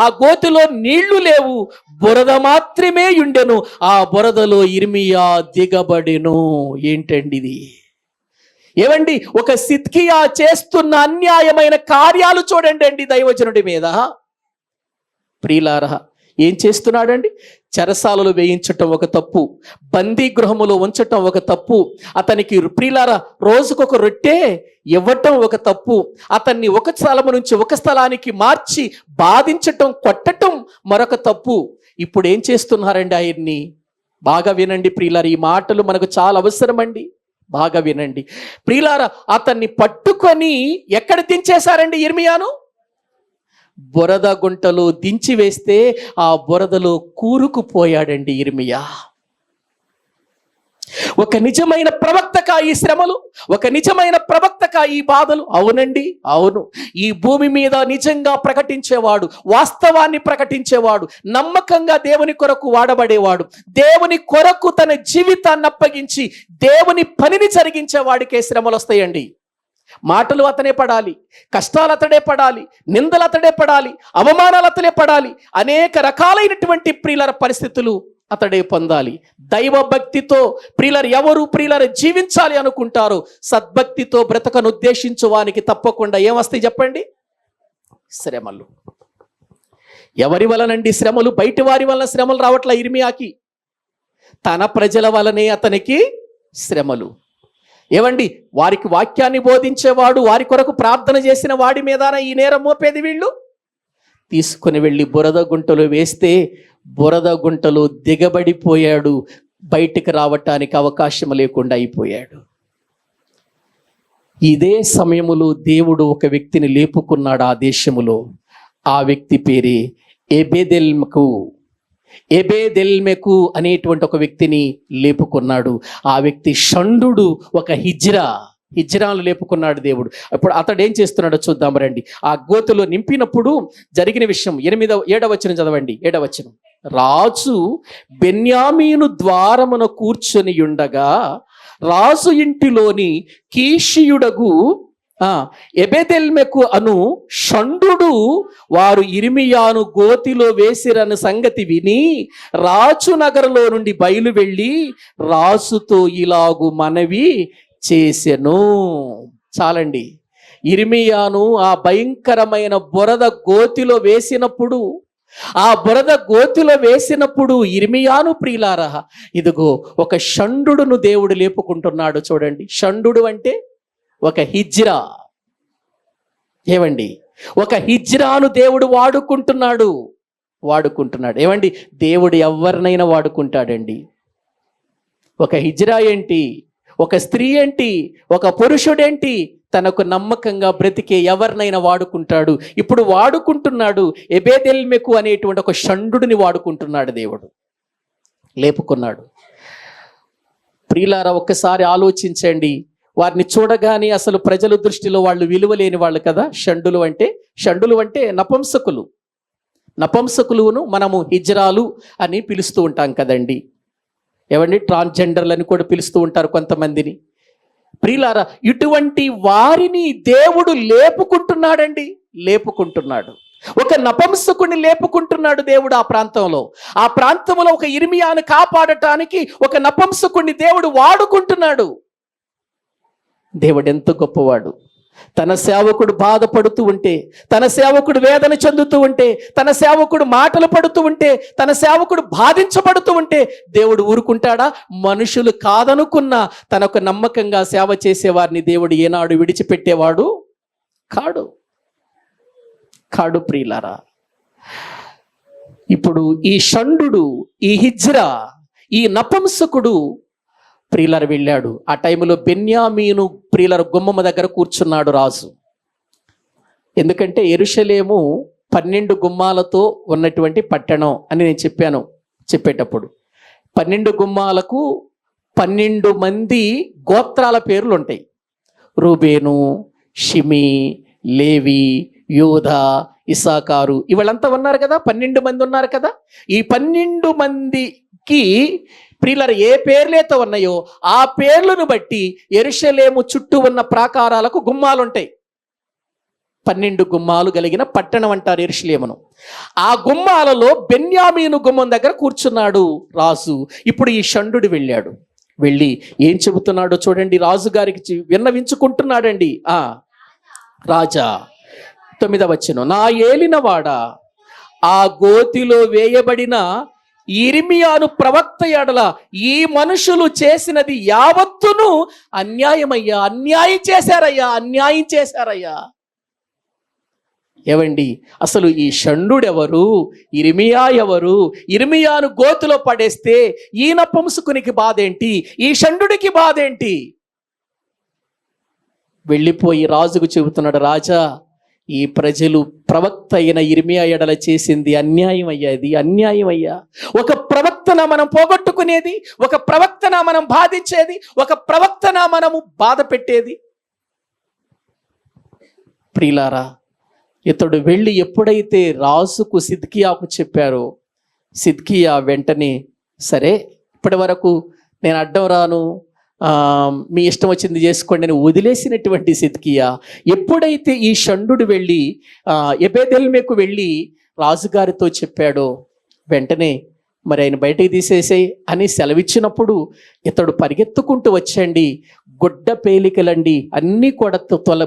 [SPEAKER 1] ఆ గోతిలో నీళ్లు లేవు, బురద మాత్రమే ఉండెను. ఆ బురదలో ఇర్మియా దిగబడెను. ఏంటండి ఇది? ఏమండి, ఒక సిద్కియా చేస్తున్న అన్యాయమైన కార్యాలు చూడండి అండి దైవజనుడి మీద. ప్రియులారా, ఏం చేస్తున్నాడండి? చెరసాలలో వేయించటం ఒక తప్పు, బందీ గృహములో ఉంచటం ఒక తప్పు, అతనికి ప్రియులారా రోజుకొక రొట్టె ఇవ్వటం ఒక తప్పు, అతన్ని ఒక స్థలము నుంచి ఒక స్థలానికి మార్చి బాధించటం, కొట్టటం మరొక తప్పు. ఇప్పుడు ఏం చేస్తున్నారండి ఆయన్ని? బాగా వినండి ప్రియులారా, ఈ మాటలు మనకు చాలా అవసరం అండి. బాగా వినండి ప్రియులారా. అతన్ని పట్టుకొని ఎక్కడ దించేశారండి ఇర్మియాను? బురద గుంటలో దించి వేస్తే ఆ బురదలో కూరుకుపోయాడండి ఇర్మియా. ఒక నిజమైన ప్రవక్తకా ఈ శ్రమలు, ఒక నిజమైన ప్రవక్తకా ఈ బాధలు? అవునండి, అవును. ఈ భూమి మీద నిజంగా ప్రకటించేవాడు, వాస్తవాన్ని ప్రకటించేవాడు, నమ్మకంగా దేవుని కొరకు వాడబడేవాడు, దేవుని కొరకు తన జీవితాన్ని అప్పగించి దేవుని పనిని జరిగించేవాడికే శ్రమలు వస్తాయండి. మాటలు అతనే పడాలి, కష్టాలు అతడే పడాలి, నిందలు అతడే పడాలి, అవమానాలు అతడే పడాలి, అనేక రకాలైనటువంటి ప్రియుల పరిస్థితులు అతడే పొందాలి. దైవ భక్తితో ప్రియులరు ఎవరు ప్రియులరు జీవించాలి అనుకుంటారో, సద్భక్తితో బ్రతకను ఉద్దేశించు వానికి తప్పకుండా ఏమొస్తాయి చెప్పండి? శ్రమలు. ఎవరి వలనండి శ్రమలు? బయటి వారి వలన శ్రమలు రావట్ల ఇర్మియాకి, తన ప్రజల వలనే అతనికి శ్రమలు. ఏవండి, వారికి వాక్యాన్ని బోధించేవాడు, వారి కొరకు ప్రార్థన చేసిన వాడి మీద ఈ నేరం మోపేది వీళ్ళు. తీసుకుని వెళ్ళి బురద గుంటలో వేస్తే బురద గుంటలో దిగబడిపోయాడు, బయటికి రావటానికి అవకాశం లేకుండా అయిపోయాడు. ఇదే సమయములో దేవుడు ఒక వ్యక్తిని లేపుకున్నాడు ఆ దేశములో. ఆ వ్యక్తి పేరే ఎబేదెల్మెకు అనేటువంటి ఒక వ్యక్తిని లేపుకున్నాడు. ఆ వ్యక్తి షండు, ఒక హిజ్రాను లేపుకున్నాడు దేవుడు. ఇప్పుడు అతడు ఏం చేస్తున్నాడో చూద్దాం రండి. ఆ గోతులో నింపినప్పుడు జరిగిన విషయం 7వ వచనం చదవండి. 7వ వచనం. రాజు బెన్యామీను ద్వారమున కూర్చొని ఉండగా రాజు ఇంటిలోని కీషియుడగు ఎబెదెల్మెకు అను షండు వారు ఇర్మియాను గోతిలో వేసిరన్న సంగతి విని రాజు నగరులో నుండి బయలు వెళ్ళి రాజుతో ఇలాగు మనవి చేసెను. చాలండి. ఇర్మియాను ఆ భయంకరమైన బురద గోతిలో వేసినప్పుడు, ఇర్మియాను ప్రియులారా, ఇదిగో ఒక షండును దేవుడు లేపుకుంటున్నాడు. చూడండి, షండు అంటే ఒక హిజ్రా. ఏవండి, ఒక హిజ్రాను దేవుడు వాడుకుంటున్నాడు. ఏవండి, దేవుడు ఎవరినైనా వాడుకుంటాడండి. ఒక హిజ్రా ఏంటి, ఒక స్త్రీ ఏంటి, ఒక పురుషుడేంటి, తనకు నమ్మకంగా బ్రతికే ఎవరినైనా వాడుకుంటాడు. ఇప్పుడు వాడుకుంటున్నాడు. ఎబేదెల్మెకు అనేటువంటి ఒక షండుని వాడుకుంటున్నాడు దేవుడు, లేపుకున్నాడు. ప్రియులారా, ఒక్కసారి ఆలోచించండి. వారిని చూడగానే అసలు ప్రజల దృష్టిలో వాళ్ళు విలువ లేని వాళ్ళు కదా. షండులు అంటే నపుంసకులును మనము హిజ్రాలు అని పిలుస్తూ ఉంటాం కదండి. ఏమండి, ట్రాన్స్జెండర్లు అని కూడా పిలుస్తూ ఉంటారు కొంతమందిని. ప్రియులారా, ఇటువంటి వారిని దేవుడు లేపుకుంటున్నాడు. ఒక నపుంసకుడిని లేపుకుంటున్నాడు దేవుడు ఆ ప్రాంతంలో. ఆ ప్రాంతంలో ఒక ఇర్మియాను కాపాడటానికి ఒక నపుంసకుడిని దేవుడు వాడుకుంటున్నాడు. దేవుడు ఎంత గొప్పవాడు. తన సేవకుడు బాధపడుతూ ఉంటే, తన సేవకుడు వేదన చెందుతూ ఉంటే, తన సేవకుడు మాటలు పడుతూ ఉంటే, తన సేవకుడు బాధించబడుతూ ఉంటే దేవుడు ఊరుకుంటాడా? మనుషులు కాదనుకున్నా తనకు నమ్మకంగా సేవ చేసేవారిని దేవుడు ఏనాడు విడిచిపెట్టేవాడు కాడు. ప్రియులారా, ఇప్పుడు ఈ షండు, ఈ హిజ్రా, ఈ నపుంసకుడు ప్రియులర్ వెళ్ళాడు. ఆ టైంలో బెన్యామీను ప్రియులర్ గుమ్మమ్మ దగ్గర కూర్చున్నాడు రాజు. ఎందుకంటే యెరూషలేము 12 గుమ్మాలతో ఉన్నటువంటి పట్టణం అని నేను చెప్పేటప్పుడు 12 గుమ్మాలకు 12 మంది గోత్రాల పేర్లు ఉంటాయి. రూబేను, షిమి, లేవి, యూదా, ఇస్సాకారు, ఇవాళ్ళంతా ఉన్నారు కదా, 12 మంది ఉన్నారు కదా. ఈ 12 మందికి ప్రియులారా ఏ పేర్లైతే ఉన్నాయో ఆ పేర్లను బట్టి యెరూషలేము చుట్టూ ఉన్న ప్రాకారాలకు గుమ్మాలు ఉంటాయి. 12 గుమ్మాలు కలిగిన పట్టణం అంటారు యెరూషలేమును. ఆ గుమ్మాలలో బెన్యామీను గుమ్మం దగ్గర కూర్చున్నాడు రాజు. ఇప్పుడు ఈ షండు వెళ్ళాడు. వెళ్ళి ఏం చెబుతున్నాడో చూడండి. రాజుగారికి విన్నవించుకుంటున్నాడండి. రాజా, 9వ వచనం, నా ఏలినవాడా, ఆ గోతిలో వేయబడిన ఇర్మియాను ప్రవక్త ఎడల ఈ మనుషులు చేసినది యావత్తును అన్యాయమయ్యా, అన్యాయం చేశారయ్యా. ఏవండి, అసలు ఈ షండుడెవరు? ఇర్మియా ఎవరు? ఇర్మియాను గోతిలో పడేస్తే ఈ నపుంసకునికి బాధేంటి? ఈ షండుడికి బాధేంటి? వెళ్ళిపోయి రాజుకు చెబుతున్నాడు, రాజా, ఈ ప్రజలు ప్రవక్త అయిన ఇర్మియా ఎడల చేసింది అన్యాయం అయ్యా, ఇది అన్యాయం అయ్యా. ఒక ప్రవక్తన మనం పోగొట్టుకునేది, ఒక ప్రవక్తన మనం బాధించేది, ఒక ప్రవక్తన మనము బాధ పెట్టేది. ప్రియులారా, ఇతడు వెళ్ళి ఎప్పుడైతే రాజుకు సిద్కియాకు చెప్పారో, సిద్కియా వెంటనే సరే ఇప్పటి వరకు నేను అడ్డం రాను, మీ ఇష్టం వచ్చింది చేసుకోండి అని వదిలేసినటువంటి సిద్కియా ఎప్పుడైతే ఈ షండు వెళ్ళి ఎబేదెల్మెకు వెళ్ళి రాజుగారితో చెప్పాడో, వెంటనే మరి ఆయన బయటికి తీసేసేయి అని సెలవిచ్చినప్పుడు ఇతడు పరిగెత్తుకుంటూ వచ్చండి, గుడ్డ పేలికలండి అన్నీ కూడా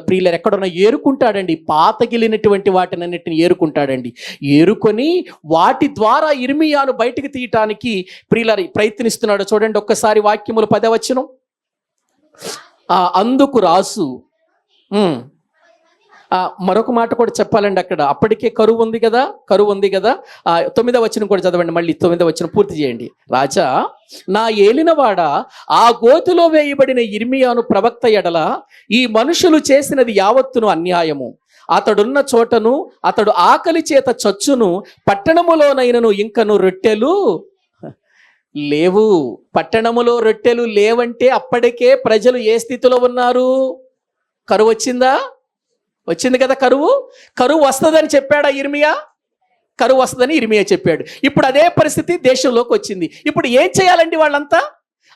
[SPEAKER 1] ప్రియులరు ఎక్కడున్నా ఏరుకుంటాడండి. పాతగిలినటువంటి వాటిని అన్నిటిని ఏరుకుంటాడండి. ఏరుకొని వాటి ద్వారా ఇర్మియాను బయటికి తీయటానికి ప్రియులరు ప్రయత్నిస్తున్నాడు. చూడండి ఒక్కసారి వాక్యములు 10వ వచనం. అందుకు రాజు, మరొక మాట కూడా చెప్పాలండి. అక్కడ అప్పటికే కరువు ఉంది కదా. 9వ వచనం కూడా చదవండి, మళ్ళీ 9వ వచనం పూర్తి చేయండి. రాజా, నా ఏలినవాడ, ఆ గోతిలో వేయబడిన ఇర్మియాను ప్రవక్త ఎడల ఈ మనుషులు చేసినది యావత్తును అన్యాయము. అతడున్న చోటను అతడు ఆకలి చేత చచ్చును, పట్టణములోనైనను ఇంకను రొట్టెలు లేవు. పట్టణములో రొట్టెలు లేవంటే అప్పటికే ప్రజలు ఏ స్థితిలో ఉన్నారు? కరువు వచ్చింది కదా. కరువు వస్తుందని చెప్పాడా ఇర్మియా? కరువు వస్తుందని ఇర్మియా చెప్పాడు. ఇప్పుడు అదే పరిస్థితి దేశంలోకి వచ్చింది. ఇప్పుడు ఏం చేయాలండి వాళ్ళంతా?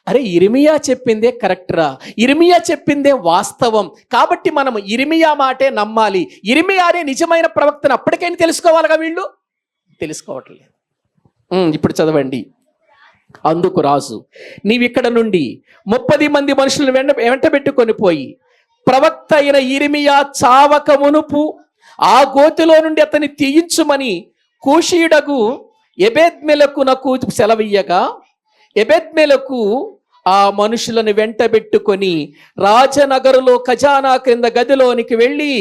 [SPEAKER 1] అరే, ఇర్మియా చెప్పిందే కరెక్టరా, ఇర్మియా చెప్పిందే వాస్తవం, కాబట్టి మనం ఇర్మియా మాటే నమ్మాలి, ఇర్మియానే నిజమైన ప్రవక్తను అప్పటికైనా తెలుసుకోవాలిగా. వీళ్ళు తెలుసుకోవట్లేదు. ఇప్పుడు చదవండి. అందుకు రాజు, నీవిక్కడ నుండి 30 మంది మనుషులను వెంటబెట్టుకొని పోయి ప్రవక్త అయిన ఇర్మియా చావక మునుపు ఆ గోతిలో నుండి అతన్ని తీయించుమని కూషీయుడగు ఎబెద్మెలకు నాకు సెలవియ్యగా, ఎబెద్మెలకు ఆ మనుషులను వెంటబెట్టుకొని రాజనగరులో ఖజానా క్రింద గదిలోనికి వెళ్ళి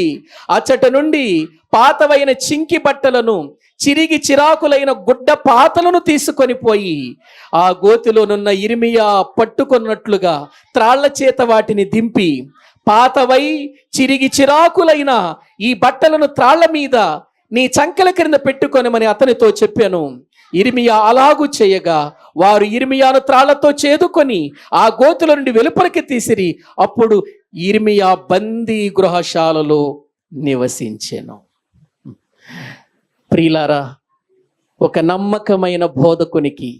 [SPEAKER 1] అచ్చట నుండి పాతవైన చింకి బట్టలను, చిరిగి చిరాకులైన గుడ్డ పాతలను తీసుకొని పోయి ఆ గోతిలోనున్న ఇర్మియా పట్టుకున్నట్లుగా త్రాళ్ల చేత వాటిని దింపి, పాతవై చిరిగి చిరాకులైన ఈ బట్టలను త్రాళ్ల మీద నీ చంకల క్రింద పెట్టుకొనమని అతనితో చెప్పాను. ఇర్మియా అలాగూ చేయగా వారు ఇర్మియాను త్రాళ్లతో చేదుకొని ఆ గోతుల నుండి వెలుపలికి తీసిరి. అప్పుడు ఇర్మియా బందీ గృహశాలలో నివసించెను. ప్రియులారా, ఒక నమ్మకమైన బోధకునికి,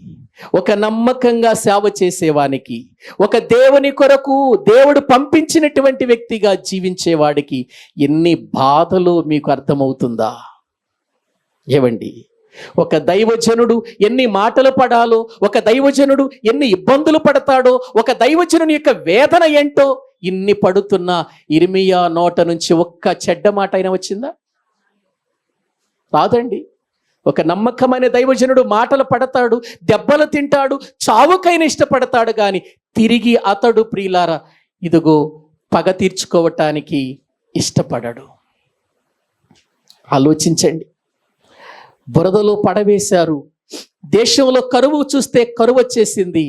[SPEAKER 1] ఒక నమ్మకంగా సేవ చేసేవానికి, ఒక దేవుని కొరకు దేవుడు పంపించినటువంటి వ్యక్తిగా జీవించేవాడికి ఎన్ని బాధలు మీకు అర్థమవుతుందా? ఏవండి, ఒక దైవజనుడు ఎన్ని మాటలు పడాలో, ఒక దైవజనుడు ఎన్ని ఇబ్బందులు పడతాడో, ఒక దైవజనుని యొక్క వేదన ఏంటో ఇన్ని పడుతున్న ఇర్మియా నోట నుంచి ఒక్క చెడ్డ మాట అయినా వచ్చిందా? రాదండి. ఒక నమ్మకమైన దైవజనుడు మాటలు పడతాడు, దెబ్బలు తింటాడు, చావుకైనా ఇష్టపడతాడు, కానీ తిరిగి అతడు ప్రియులారా ఇదిగో పగ తీర్చుకోవటానికి ఇష్టపడడు. ఆలోచించండి. బురదలో పడవేశారు, దేశంలో కరువు చూస్తే కరువు వచ్చేసింది.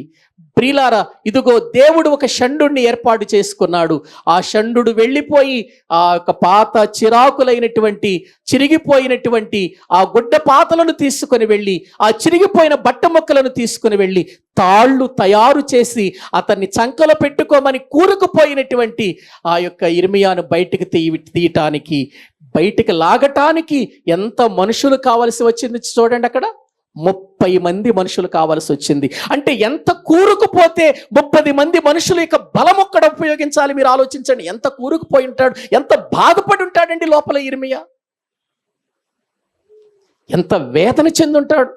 [SPEAKER 1] ప్రియులారా ఇదిగో దేవుడు ఒక షండుని ఏర్పాటు చేసుకున్నాడు. ఆ షండు వెళ్ళిపోయి ఆ యొక్క పాత చిరాకులైనటువంటి చిరిగిపోయినటువంటి ఆ గుడ్డ పాతలను తీసుకొని వెళ్ళి, ఆ చిరిగిపోయిన బట్ట మొక్కలను తీసుకొని వెళ్ళి తాళ్ళు తయారు చేసి అతన్ని చంకలో పెట్టుకోమని కూరుకుపోయినటువంటి ఆ యొక్క ఇర్మియాను బయటికి తీయటానికి, బయటికి లాగటానికి ఎంత మనుషులు కావలసి వచ్చింది చూడండి. అక్కడ 30 మంది మనుషులు కావాల్సి వచ్చింది. అంటే ఎంత కూరుకుపోతే 30 మంది మనుషుల యొక్క బలం ఒక్కడ ఉపయోగించాలి. మీరు ఆలోచించండి, ఎంత కూరుకుపోయి ఉంటాడు, ఎంత బాధపడి ఉంటాడండి లోపల ఇర్మియా, ఎంత వేదన చెందుంటాడు,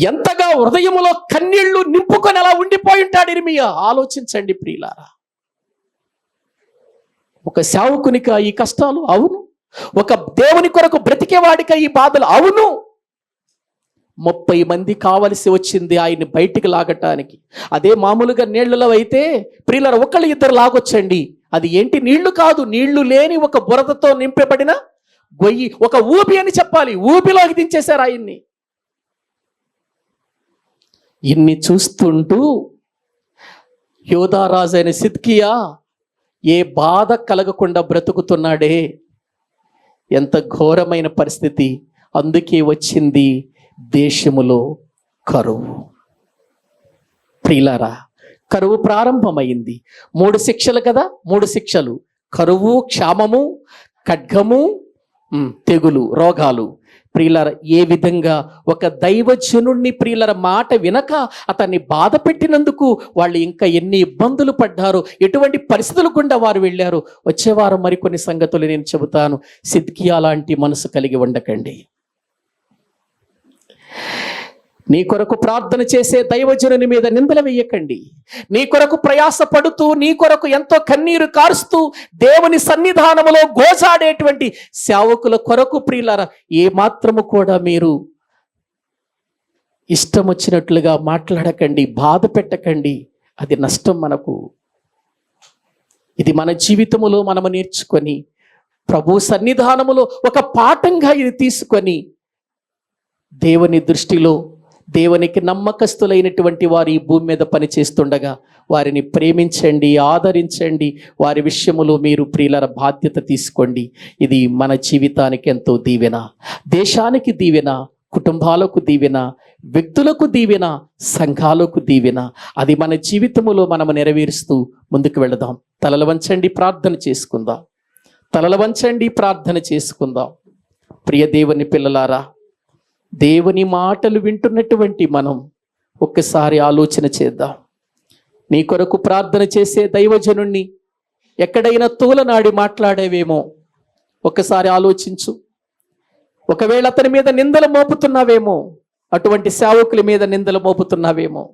[SPEAKER 1] ఎంతగా హృదయములో కన్నీళ్లు నింపుకొని అలా ఉండిపోయి ఉంటాడు ఇర్మియా. ఆలోచించండి ప్రియులారా. ఒక సేవకునిక ఈ కష్టాలు? అవును. ఒక దేవుని కొరకు బ్రతికేవాడిక ఈ బాధలు? అవును. 30 మంది కావలసి వచ్చింది ఆయన్ని బయటికి లాగటానికి. అదే మామూలుగా నీళ్లలో అయితే ప్రియులారా ఒకళ్ళు ఇద్దరు లాగొచ్చండి. అది ఏంటి? నీళ్లు కాదు, నీళ్లు లేని ఒక బురదతో నింపబడిన గొయ్యి, ఒక ఊబి అని చెప్పాలి. ఊబిలోకి దించేశారు ఆయన్ని. ఇన్ని చూస్తుంటూ యోధారాజు అయిన సిద్కియా ఏ బాధ కలగకుండా బ్రతుకుతున్నాడే. ఎంత ఘోరమైన పరిస్థితి. అందుకే వచ్చింది దేశములో కరువు. ప్రియులారా కరువు ప్రారంభమైంది. 3 శిక్షలు కదా, 3 శిక్షలు: కరువు, క్షామము, ఖడ్గము, తెగులు, రోగాలు. ప్రియులార ఏ విధంగా ఒక దైవజనుణ్ణి ప్రియులార మాట వినక అతన్ని బాధ పెట్టినందుకు వాళ్ళు ఇంకా ఎన్ని ఇబ్బందులు పడ్డారు, ఎటువంటి పరిస్థితులు గుండా వారు వెళ్ళారు. వచ్చేవారం మరికొన్ని సంగతులు నేను చెబుతాను. సిద్కియా లాంటి మనసు కలిగి ఉండకండి. నీ కొరకు ప్రార్థన చేసే దైవజనుని మీద నిందలు వేయకండి. నీ కొరకు ప్రయాస పడుతూ, నీ కొరకు ఎంతో కన్నీరు కారుస్తూ దేవుని సన్నిధానములో గోజాడేటువంటి సేవకుల కొరకు ప్రియులారా ఏ మాత్రము కూడా మీరు ఇష్టం వచ్చినట్లుగా మాట్లాడకండి, బాధ పెట్టకండి. అది నష్టం మనకు. ఇది మన జీవితములో మనము నేర్చుకొని ప్రభు సన్నిధానములో ఒక పాఠంగా ఇది తీసుకొని దేవుని దృష్టిలో దేవునికి నమ్మకస్తులైనటువంటి వారు ఈ భూమి మీద పనిచేస్తుండగా వారిని ప్రేమించండి, ఆదరించండి. వారి విషయములో మీరు ప్రియుల బాధ్యత తీసుకోండి. ఇది మన జీవితానికి ఎంతో దీవెన, దేశానికి దీవెన, కుటుంబాలకు దీవెన, వ్యక్తులకు దీవెన, సంఘాలకు దీవెన. అది మన జీవితములో మనము నెరవేరుస్తూ ముందుకు వెళదాం. తలలు వంచండి, ప్రార్థన చేసుకుందాం. తలలు వంచండి, ప్రార్థన చేసుకుందాం. ప్రియ దేవుని పిల్లలారా, దేవుని మాటలు వింటున్నటువంటి మనం ఒక్కసారి ఆలోచన చేద్దాం. నీ కొరకు ప్రార్థన చేసే దైవజనుణ్ణి ఎక్కడైనా తూలనాడి మాట్లాడేవేమో ఒక్కసారి ఆలోచించు. ఒకవేళ అతని మీద నిందలు మోపుతున్నావేమో, అటువంటి సేవకుల మీద నిందలు మోపుతున్నావేమో,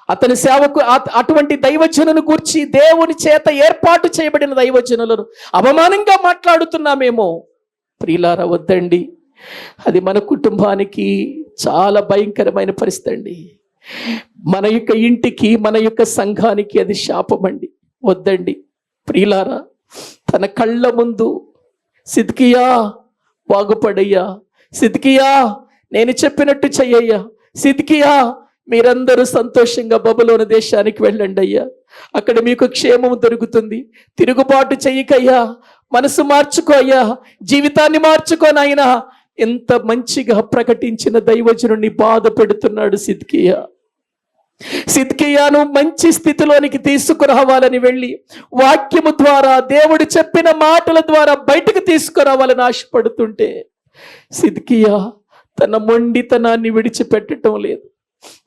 [SPEAKER 1] అతని సేవకు అటువంటి దైవజనుని గూర్చి దేవుని చేత ఏర్పాటు చేయబడిన దైవజనులను అవమానంగా మాట్లాడుతున్నామేమో. ప్రియులారా వద్దండి. అది మన కుటుంబానికి చాలా భయంకరమైన పరిస్థితి అండి. మన యొక్క ఇంటికి, మన యొక్క సంఘానికి అది శాపమండి. వద్దండి ప్రియులారా. తన కళ్ళ ముందు సిద్కియా బాగుపడయ్యా, సిద్కియా నేను చెప్పినట్టు చెయ్యయ్యా, సిద్కియా మీరందరూ సంతోషంగా బబులోను దేశానికి వెళ్ళండి అయ్యా, అక్కడ మీకు క్షేమం దొరుకుతుంది. తిరుగుబాటు చెయ్యకయ్యా, మనసు మార్చుకో అయ్యా, జీవితాన్ని మార్చుకోనైనా. ఎంత మంచిగా ప్రకటించిన దైవజనుడిని బాధ పెడుతున్నాడు సిద్కియా. సిద్కియాను మంచి స్థితిలోనికి తీసుకురావాలని వెళ్ళి వాక్యము ద్వారా, దేవుడు చెప్పిన మాటల ద్వారా బయటకు తీసుకురావాలని ఆశపడుతుంటే సిద్కియా తన మొండితనాన్ని విడిచిపెట్టడం లేదు.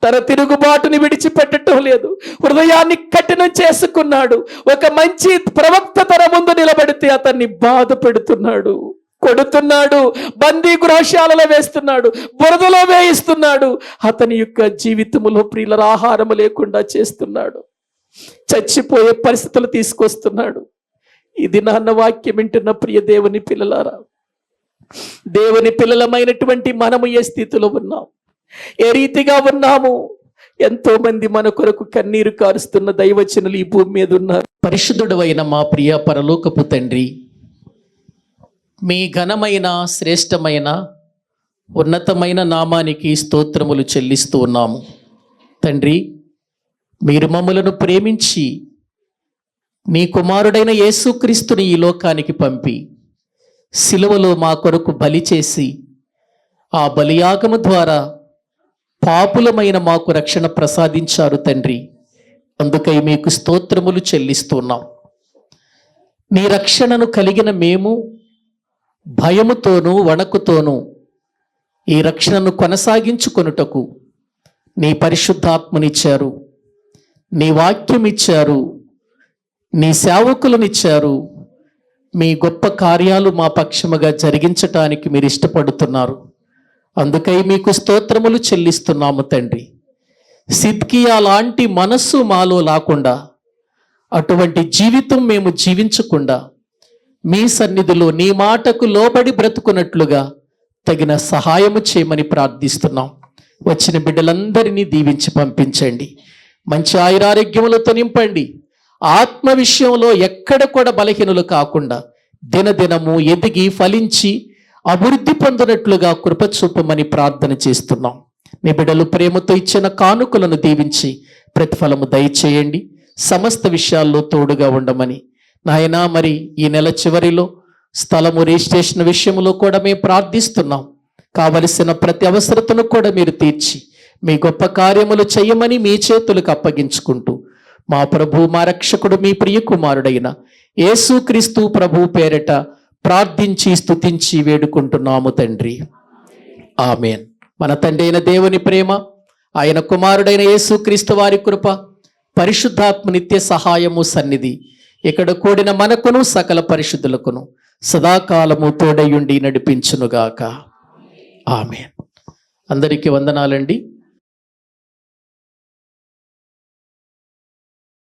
[SPEAKER 1] తన తిరుగుబాటుని విడిచిపెట్టడం లేదు. హృదయాన్ని కఠినం చేసుకున్నాడు. ఒక మంచి ప్రవక్త తన ముందు నిలబడితే అతన్ని బాధ పెడుతున్నాడు, కొడుతున్నాడు, బందీ గృహశాలలో వేస్తున్నాడు, బురదలో వేయిస్తున్నాడు. అతని యొక్క జీవితంలో ప్రియుల ఆహారము లేకుండా చేస్తున్నాడు. చచ్చిపోయే పరిస్థితులు తీసుకొస్తున్నాడు. ఇది నాన్న వాక్యం వింటున్న ప్రియ దేవుని పిల్లలారా, దేవుని పిల్లలమైనటువంటి మనము ఏ స్థితిలో ఉన్నాం, ఏ రీతిగా ఉన్నాము? ఎంతో మంది మన కొరకు కన్నీరు కారుస్తున్న దైవజనులు ఈ భూమి మీద ఉన్నారు. పరిశుద్ధుడైన మా ప్రియ పరలోకపు తండ్రి, మీ ఘనమైన శ్రేష్టమైన ఉన్నతమైన నామానికి స్తోత్రములు చెల్లిస్తూ ఉన్నాము. తండ్రి, మీరు మమ్మలను ప్రేమించి మీ కుమారుడైన యేసుక్రీస్తుని ఈ లోకానికి పంపి సిలువలో మా కొరకు బలి చేసి ఆ బలియాగము ద్వారా పాపులమైన మాకు రక్షణ ప్రసాదించారు తండ్రి. అందుకై మీకు స్తోత్రములు చెల్లిస్తున్నాం. నీ రక్షణను కలిగిన మేము భయముతోనూ వణకుతోనూ ఈ రక్షణను కొనసాగించుకొనుటకు నీ పరిశుద్ధాత్మనిచ్చారు, నీ వాక్యం ఇచ్చారు, నీ సేవకులనిచ్చారు. మీ గొప్ప కార్యాలు మా పక్షముగా జరిగించటానికి మీరు ఇష్టపడుతున్నారు. అందుకై మీకు స్తోత్రములు చెల్లిస్తున్నాము తండ్రి. సిద్కియా లాంటి మనస్సు మాలో లేకుండా, అటువంటి జీవితం మేము జీవించకుండా మీ సన్నిధిలో నీ మాటకు లోబడి బ్రతుకున్నట్లుగా తగిన సహాయము చేయమని ప్రార్థిస్తున్నాం. వచ్చిన బిడ్డలందరినీ దీవించి పంపించండి. మంచి ఆయురారోగ్యములతో నింపండి. ఆత్మ విషయంలో ఎక్కడ కూడా బలహీనులు కాకుండా దినదినము ఎదిగి ఫలించి అభివృద్ధి పొందినట్లుగా కృప చూపమని ప్రార్థన చేస్తున్నాం. మీ బిడ్డలు ప్రేమతో ఇచ్చిన కానుకలను దీవించి ప్రతిఫలము దయచేయండి. సమస్త విషయాల్లో తోడుగా ఉండమని నాయనా, మరి ఈ నెల చివరిలో స్థలము రిజిస్ట్రేషన్ విషయంలో కూడా మేము ప్రార్థిస్తున్నాం. కావలసిన ప్రతి అవసరతను కూడా మీరు తీర్చి మీ గొప్ప కార్యములు చేయమని మీ చేతులకు అప్పగించుకుంటూ మా ప్రభు, మా రక్షకుడు, మీ ప్రియ కుమారుడైన యేసుక్రీస్తు ప్రభు పేరట ప్రార్థించి స్తుతించి వేడుకుంటున్నాము తండ్రి. ఆమేన్. మన తండ్రి అయిన దేవుని ప్రేమ, ఆయన కుమారుడైన యేసుక్రీస్తు వారి కృప, పరిశుద్ధాత్మ నిత్య సహాయము సన్నిధి ఇక్కడ కూడిన మనకును సకల పరిశుద్ధులకును సదాకాలము తోడయుండి నడిపించునుగాక. ఆమేన్. అందరికీ వందనాలండి.